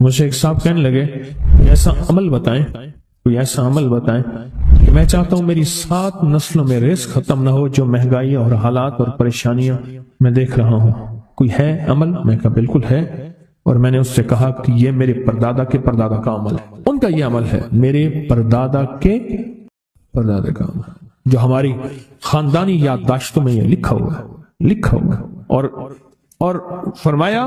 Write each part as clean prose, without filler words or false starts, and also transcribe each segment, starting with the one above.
مجھے ایک صاحب کہنے لگے ایسا عمل بتائیں، کوئی ایسا عمل بتائیں کہ میں چاہتا ہوں میری 7 نسلوں میں رزق ختم نہ ہو، جو مہنگائی اور حالات اور پریشانیاں میں دیکھ رہا ہوں، کوئی ہے عمل؟ میں کہا بالکل ہے، اور میں نے اس سے کہا کہ یہ میرے پردادا کے پردادا کا عمل ہے، ان کا یہ عمل ہے، میرے پردادا کے پردادا کا عمل، جو ہماری خاندانی یادداشتوں میں یہ لکھا ہوا ہے، اور فرمایا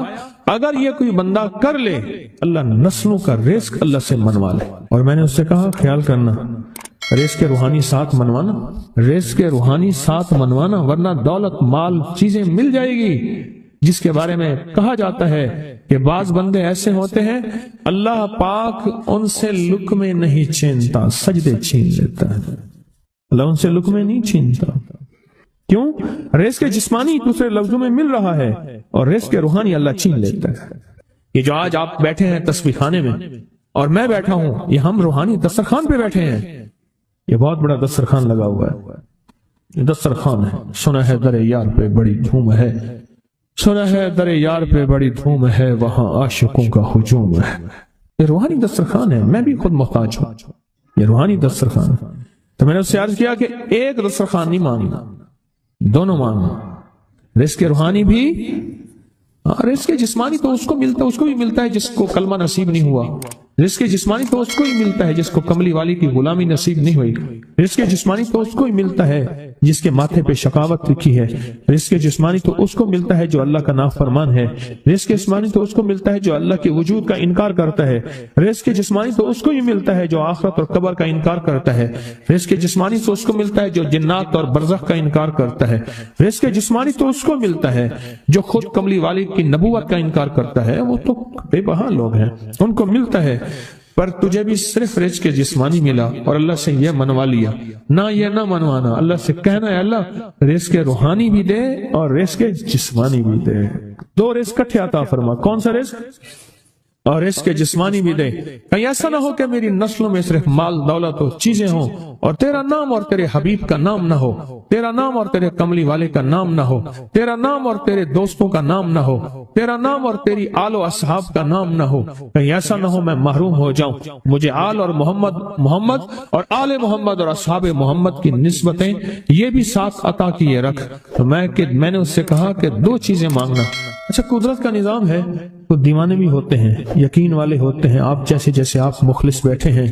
اگر یہ کوئی بندہ کر لے اللہ نسلوں کا رزق اللہ سے منوا لے۔ اور میں نے اس سے کہا خیال کرنا رزق کے روحانی ساتھ منوانا، رزق کے روحانی ساتھ منوانا، ورنہ دولت مال چیزیں مل جائے گی جس کے بارے میں کہا جاتا ہے کہ بعض بندے ایسے ہوتے ہیں اللہ پاک ان سے لقمے نہیں چھینتا، سجدے چھین لیتا ہے، اللہ ان سے لقمے نہیں چھینتا۔ کیوں؟ رزق جسمانی دوسرے لفظوں میں مل رہا ہے، اور رزق روحانی اللہ چھین لیتا ہے۔ یہ جو آج آپ بیٹھے ہیں تسبیح خانے میں اور میں بیٹھا ہوں، یہ ہم روحانی دسترخوان پہ بیٹھے ہیں، یہ بہت بڑا دسترخوان لگا ہوا ہے، یہ دسترخوان ہے۔ سنا ہے در یار پہ بڑی دھوم ہے، سنا ہے در یار پہ بڑی دھوم ہے، وہاں عاشقوں کا ہجوم ہے۔ یہ روحانی دسترخوان ہے، میں بھی خود محتاج ہوں، یہ روحانی دسترخوان ہے۔ تو میں نے اس سے عرض کیا کہ ایک دسترخوان نہیں مانگنا، دونوں مانگنا، رزق روحانی بھی، رزق جسمانی تو اس کو ملتا ہے، اس کو بھی ملتا ہے جس کو کلمہ نصیب نہیں ہوا، رزق جسمانی تو اس کو ہی ملتا ہے جس کو کملی والی کی غلامی نصیب نہیں ہوئی، رزق جسمانی تو اس کو ہی ملتا ہے جس کے ماتھے پہ شقاوت لکھی ہے، رزق جسمانی تو اس کو ملتا ہے جو اللہ کا نافرمان ہے، رزق جسمانی تو اس کو ملتا ہے جو اللہ کے وجود کا انکار کرتا ہے، رزق جسمانی تو اس کو ہی ملتا ہے جو آخرت اور قبر کا انکار کرتا ہے، رزق جسمانی تو اس کو ملتا ہے جو جنات اور برزخ کا انکار کرتا ہے، رزق جسمانی تو اس کو ملتا ہے جو خود کملی والی کی نبوت کا انکار کرتا ہے، وہ تو بے بہا لوگ ہیں، ان کو ملتا ہے۔ پر تجھے بھی صرف رزق جسمانی ملا اور اللہ سے یہ منوا لیا، نہ یہ نہ منوانا، اللہ سے کہنا ہے اللہ رزق روحانی بھی دے اور رزق جسمانی بھی دے، 2 رزق اکٹھے عطا فرما۔ کون سا رزق؟ اور رزق جسمانی بھی دے۔ کہیں ایسا نہ ہو کہ میری نسلوں میں صرف مال دولت و چیزیں ہوں اور تیرا نام اور تیرے حبیب کا نام نہ ہو، تیرا نام اور تیرے کملی والے کا نام نہ ہو، تیرا نام اور تیرے دوستوں کا نام نہ ہو، تیرا نام اور تیری آل و اصحاب کا نام نہ ہو۔ کہیں ایسا نہ ہو میں محروم ہو جاؤں، مجھے آل اور محمد اور آل محمد اور اصحاب محمد کی نسبتیں یہ بھی ساتھ عطا کیے رکھ۔ تو میں نے اس سے کہا کہ 2 چیزیں مانگنا۔ اچھا قدرت کا نظام ہے، تو دیوانے بھی ہوتے ہیں، یقین والے ہوتے ہیں، آپ جیسے آپ مخلص بیٹھے ہیں،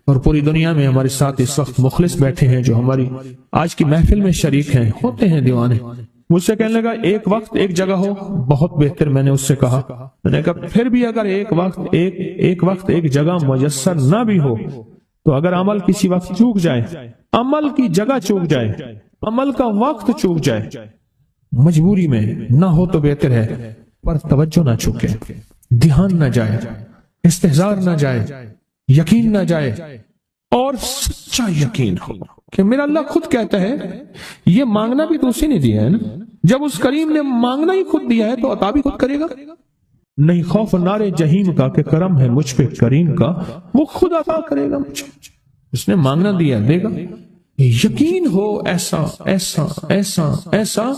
اور پوری دنیا میں ہمارے ساتھ اس وقت مخلص بیٹھے ہیں جو ہماری آج کی محفل میں شریک ہیں، ہوتے ہیں دیوانے۔ مجھ سے کہنے لگا ایک وقت ایک جگہ ہو بہت بہتر۔ میں نے اس سے کہا، میں نے کہا پھر بھی اگر ایک وقت ایک جگہ میسر نہ بھی ہو تو اگر عمل کسی وقت چوک جائے، عمل کی جگہ چوک جائے، عمل کا وقت چوک جائے، مجبوری میں نہ ہو تو بہتر ہے، پر توجہ نہ چوکے، دھیان نہ جائے، استحضار نہ جائے، یقین نہ جائے، اور سچا یقین ہو کہ میرا اللہ خود کہتا ہے یہ مانگنا بھی تو اسی نے دیا ہے نا، جب اس کریم نے مانگنا ہی خود دیا ہے تو عطا بھی خود کرے گا۔ نہیں خوف نارے جہیم کا کہ کرم ہے مجھ پہ کریم کا، وہ خود عطا کرے گا مجھے، اس نے مانگنا دیا دے گا۔ یقین ہو ایسا ایسا ایسا ایسا،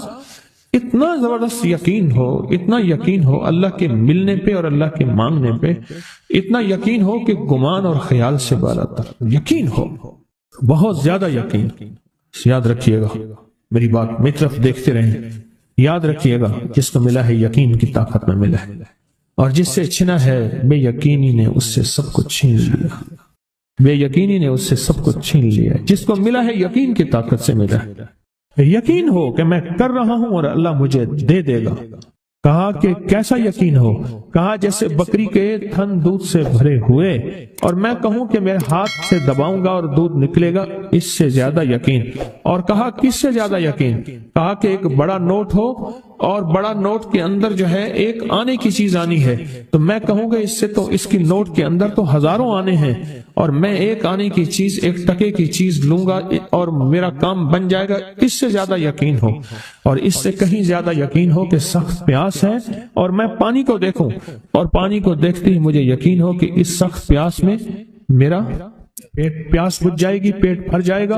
اتنا زبردست یقین ہو، اتنا یقین ہو اللہ کے ملنے پہ اور اللہ کے مانگنے پہ، اتنا یقین ہو کہ گمان اور خیال سے بالاتر یقین ہو، بہت زیادہ یقین۔ یاد رکھیے گا میری بات، میری طرف دیکھتے رہیں، یاد رکھیے گا جس کو ملا ہے یقین کی طاقت میں ملا ہے، اور جس سے چھنا ہے بے یقینی نے اس سے سب کچھ چھین لیا، بے یقینی نے اس سے سب کچھ چھین لیا، جس کو ملا ہے یقین کی طاقت سے ملا ہے۔ یقین ہو کہ میں کر رہا ہوں اور اللہ مجھے دے دے گا۔ کہا کہ کیسا یقین ہو؟ کہا جیسے بکری کے تھن دودھ سے بھرے ہوئے اور میں کہوں کہ میرے ہاتھ سے دباؤں گا اور دودھ نکلے گا، اس سے زیادہ یقین۔ اور کہا کس سے زیادہ یقین؟ کہا کہ ایک بڑا نوٹ ہو اور بڑا نوٹ کے اندر جو ہے ایک آنے کی چیز آنی ہے، تو میں کہوں گا اس سے تو اس کی نوٹ کے اندر تو ہزاروں آنے ہیں، اور میں ایک آنے کی چیز، ایک ٹکے کی چیز لوں گا اور میرا کام بن جائے گا۔ اس سے زیادہ یقین ہو، اور اس سے کہیں زیادہ یقین ہو کہ سخت پیاس ہے اور میں پانی کو دیکھوں، اور پانی کو دیکھتے ہی مجھے یقین ہو کہ اس سخت پیاس میں میرا پیاس بجھ جائے گی، پیٹ بھر جائے گا۔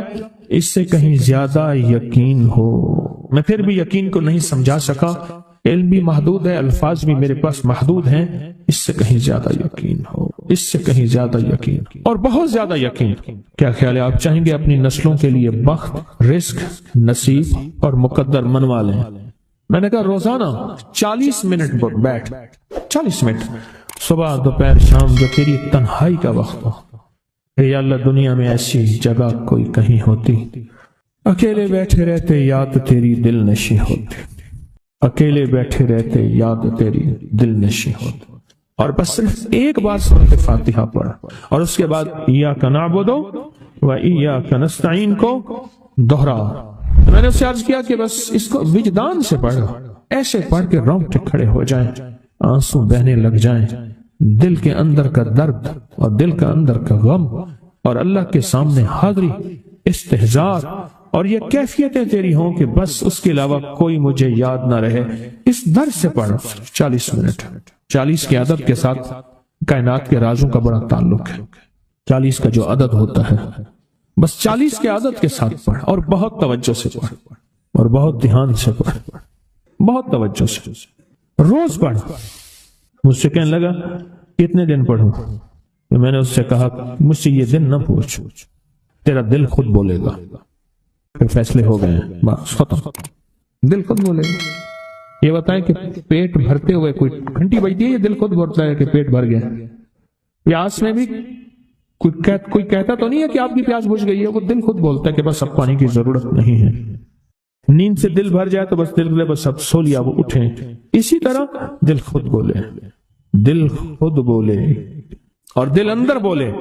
اس سے کہیں زیادہ یقین ہو۔ میں پھر بھی یقین کو نہیں سمجھا سکا، علم بھی محدود ہے، الفاظ بھی میرے پاس محدود ہیں، اس سے کہیں زیادہ یقین ہو، اس سے کہیں زیادہ یقین اور بہت زیادہ یقین۔ کیا خیال ہے، آپ چاہیں گے اپنی نسلوں کے لیے بخت، رزق، نصیب اور مقدر منوا لیں؟ میں نے کہا روزانہ 40 منٹ بیٹھ، 40 منٹ صبح دوپہر شام، جو تیری تنہائی کا وقت ہو۔ اے اللہ، دنیا میں ایسی جگہ کوئی کہیں ہوتی، اکیلے بیٹھے رہتے یاد تیری دل نشی ہوتی، اکیلے بیٹھے رہتے یاد تیری دل نشی ہوتی، اور بس صرف ایک بار سورۃ فاتحہ پڑھ، اور اس کے بعد ایاک نعبد و ایاک نستعین کو دوہرا۔ میں نے اس سے عرض کیا کہ بس اس کو وجدان سے پڑھو، ایسے پڑھ کے رونگٹے کھڑے ہو جائیں، آنسو بہنے لگ جائیں، دل کے اندر کا درد اور دل کا اندر کا غم اور اللہ کے سامنے حاضری، استحضار، اور یہ کیفیتیں تیری ہوں کہ بس اس کے علاوہ کوئی مجھے یاد نہ رہے۔ اس درد سے پڑھ 40 منٹ۔ 40 کے عدد کے ساتھ کائنات کے رازوں کا بڑا تعلق ہے۔ 40 کا جو عدد ہوتا ہے، بس 40 کے عدد کے ساتھ پڑھ، اور بہت توجہ سے پڑھ، اور بہت دھیان سے پڑھ، بہت توجہ سے روز پڑھ۔ مجھ سے کہنے لگا کتنے دن پڑھوں؟ تو میں نے اس سے کہا مجھ سے یہ دن نہ پوچھ، تیرا دل خود بولے گا۔ پھر فیصلے ہو گئے ہیں، بس ختم، دل خود بولے گا۔ یہ بتائیں کہ پیٹ بھرتے ہوئے کوئی گھنٹی بجتی ہے، یہ دل خود بولتا ہے کہ پیٹ بھر گیا۔ پیاس میں بھی کوئی کہتا تو نہیں ہے کہ آپ کی پیاس بجھ گئی ہے، وہ دل خود بولتا ہے کہ بس اب پانی کی ضرورت نہیں ہے۔ نیند سے دل بھر جائے تو بس دل بس اب سو لیا، وہ اٹھیں۔ اسی طرح دل خود بولے، دل خود بولے، اور دل اندر بولے،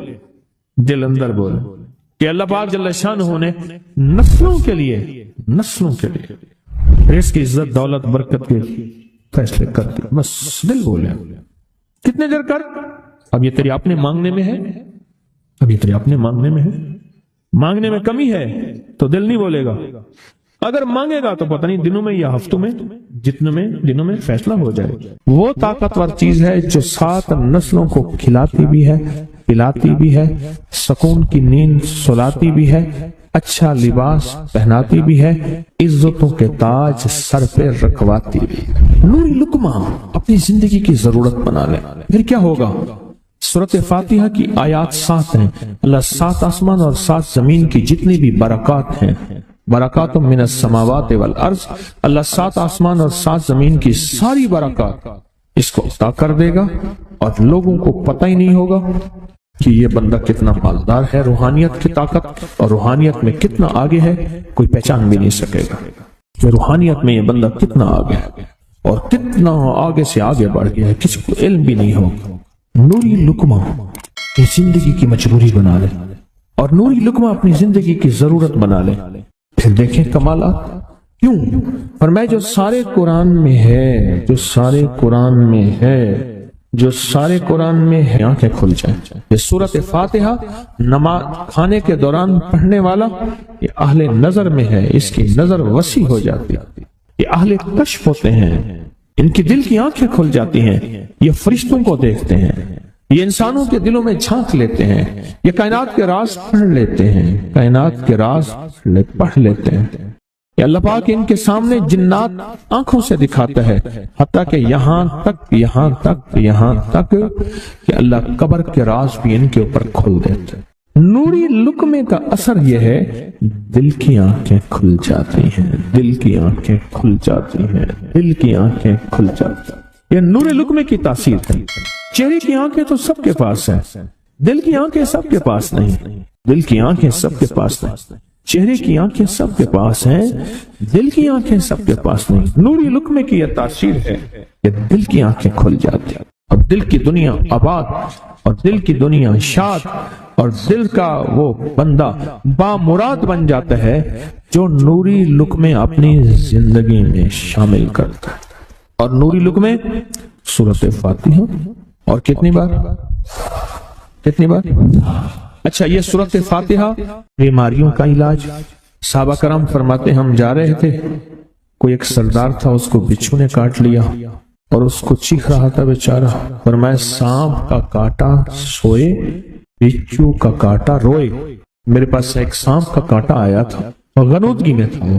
دل اندر بولے کہ اللہ پاک جل شانہ نے نسلوں کے لیے رزق، عزت، دولت، برکت کے فیصلے کر دی، بس دل بولے۔ کتنے دیر کر؟ اب یہ تیری اپنے مانگنے میں ہے، اب یہ تیری اپنے مانگنے میں ہے۔ مانگنے میں کمی ہے تو دل نہیں بولے گا، اگر مانگے گا تو پتہ نہیں دنوں میں یا ہفتوں میں، جتنے دنوں میں فیصلہ ہو جائے۔ وہ طاقتور چیز ہے جو 7 نسلوں کو کھلاتی بھی ہے، پلاتی بھی ہے، سکون کی نیند سلاتی بھی ہے، اچھا لباس پہناتی بھی ہے، عزتوں کے تاج سر پہ رکھواتی بھی ہے۔ نوری لقمہ اپنی زندگی کی ضرورت بنا لے، پھر کیا ہوگا؟ سورۃ فاتحہ کی آیات 7 ہیں۔ اللہ 7 آسمان اور 7 زمین کی جتنی بھی برکات ہیں، برکات من السماوات والارض، اللہ 7 آسمان اور 7 زمین کی ساری برکات اس کو عطا کر دے گا، اور لوگوں کو پتہ ہی نہیں ہوگا کہ یہ بندہ کتنا مالدار ہے، روحانیت کی طاقت اور روحانیت میں کتنا آگے ہے، کوئی پہچان بھی نہیں سکے گا کہ روحانیت میں یہ بندہ کتنا آگے ہے اور کتنا آگے سے آگے بڑھ گیا ہے، کسی کو علم بھی نہیں ہوگا۔ نوری لقمہ اپنی زندگی کی مجبوری بنا لے، اور نوری لقمہ اپنی زندگی کی ضرورت بنا لے، پھر دیکھیں کمالات۔ کیوں؟ فرمایا جو سارے قرآن میں ہے، جو سارے قرآن میں ہے، جو سارے قرآن میں ہے، آنکھیں کھل جائیں۔ یہ سورۃ فاتحہ نماز کھانے کے دوران پڑھنے والا یہ اہل نظر میں ہے، اس کی نظر وسیع ہو جاتی ہے، یہ اہل کشف ہوتے ہیں، ان کی دل کی آنکھیں کھل جاتی ہیں، یہ فرشتوں کو دیکھتے ہیں، یہ انسانوں کے دلوں میں جھانک لیتے ہیں، یہ کائنات کے راز پڑھ لیتے ہیں، کائنات کے راز پڑھ لیتے ہیں۔ یہ اللہ پاک ان کے سامنے جنات آنکھوں سے دکھاتا ہے، حتیٰ کہ یہاں تک کہ اللہ قبر کے راز بھی ان کے اوپر کھل دیتے ہیں۔ نوری لقمے کا اثر یہ ہے، دل کی آنکھیں کھل جاتی ہیں، دل کی آنکھیں کھل جاتی ہیں، دل کی آنکھیں کھل جاتی ہیں۔ یہ نور لقمے کی تاثیر ہے۔ چہرے کی آنکھیں تو سب کے پاس ہیں، دل کی آنکھیں سب کے پاس نہیں، دل کی آنکھیں سب کے پاس نہیں، چہرے کی آنکھیں سب کے پاس ہیں، دل کی آنکھیں سب کے پاس نہیں۔ نوری لقمے کی یہ تاثیر ہے کہ دل کی آنکھیں کھل جاتی ہیں، اور دل کی دنیا آباد، اور دل کی دنیا شاد، اور دل کا وہ بندہ بامراد بن جاتا ہے جو نوری لقمے اپنی زندگی میں شامل کرتا ہے۔ اور نوری لقمے سورۃ فاتحہ، اور کتنی بار؟ اچھا، یہ سورۃ فاتحہ بیماریوں کا علاج۔ صحابہ کرام فرماتے ہم جا رہے تھے، کوئی ایک سردار تھا، اس کو بچھو نے کاٹ لیا اور اس کو چیخ رہا تھا بیچارہ۔ فرمایا سانپ کا کاٹا سوئے، بچھو کا کاٹا روئے۔ میرے پاس ایک سانپ کا کاٹا آیا تھا اور غنودگی میں تھا،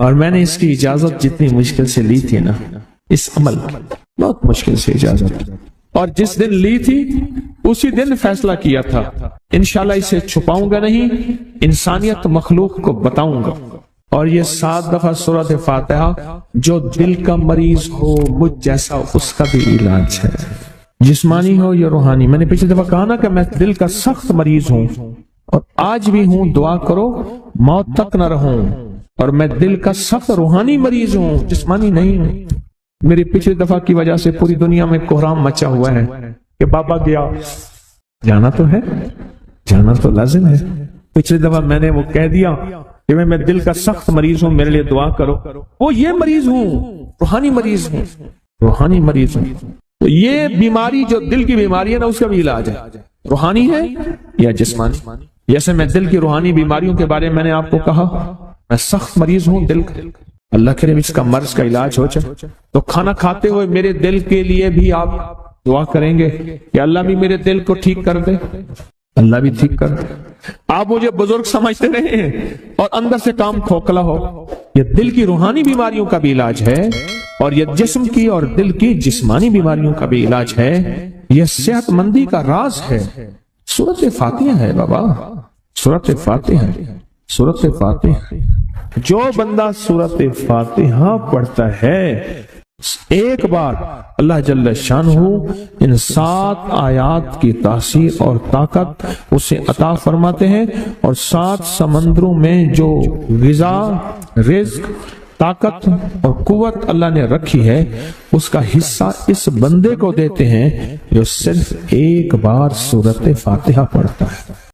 اور میں نے اس کی اجازت جتنی مشکل سے لی تھی نا، اس عمل کی بہت مشکل سے اجازت، اور جس دن لی تھی اسی دن فیصلہ کیا تھا انشاءاللہ اسے چھپاؤں گا نہیں، انسانیت مخلوق کو بتاؤں گا۔ اور یہ 7 دفعہ سورۃ فاتحہ، جو دل کا مریض ہو مجھ جیسا اس کا بھی علاج ہے، جسمانی ہو یا روحانی۔ میں نے پچھلی دفعہ کہا نا کہ میں دل کا سخت مریض ہوں اور آج بھی ہوں، دعا کرو موت تک نہ رہوں، اور میں دل کا سخت روحانی مریض ہوں، جسمانی نہیں ہوں۔ میری پچھلی دفعہ کی وجہ سے پوری دنیا میں کوہرام مچا ہوا ہے کہ بابا گیا، جانا تو ہے، جانا تو لازم ہے۔ پچھلی دفعہ میں نے وہ کہہ دیا کہ میں دل کا سخت مریض ہوں، میرے لیے دعا کرو، وہ یہ مریض ہوں، روحانی مریض ہوں، روحانی مریض ہوں۔ تو یہ بیماری جو دل کی بیماری ہے نا، اس کا بھی علاج ہے، روحانی ہے یا جسمانی۔ جیسے میں دل کی روحانی بیماریوں کے بارے میں نے آپ کو کہا، میں سخت مریض ہوں دل کا، اللہ کرے اس کا مرض کا علاج ہو جائے۔ تو کھانا کھاتے ہوئے میرے دل کے لیے بھی آپ دعا کریں گے کہ اللہ بھی میرے دل کو ٹھیک کر دے، اللہ بھی ٹھیک کر دے۔ آپ مجھے بزرگ سمجھتے رہے ہیں اور اندر سے کام کھوکھلا ہو۔ یہ دل کی روحانی بیماریوں کا بھی علاج ہے، اور یہ جسم کی اور دل کی جسمانی بیماریوں کا بھی علاج ہے۔ یہ صحت مندی کا راز ہے، سورۃ فاتحہ ہے بابا، سورۃ فاتحہ، سورۃ فاتحہ۔ جو بندہ سورۃ فاتحہ پڑھتا ہے ایک بار، اللہ جل شانہ ان 7 آیات کی تاثیر اور طاقت اسے عطا فرماتے ہیں، اور 7 سمندروں میں جو غذا، رزق، طاقت اور قوت اللہ نے رکھی ہے، اس کا حصہ اس بندے کو دیتے ہیں جو صرف ایک بار سورۃ فاتحہ پڑھتا ہے۔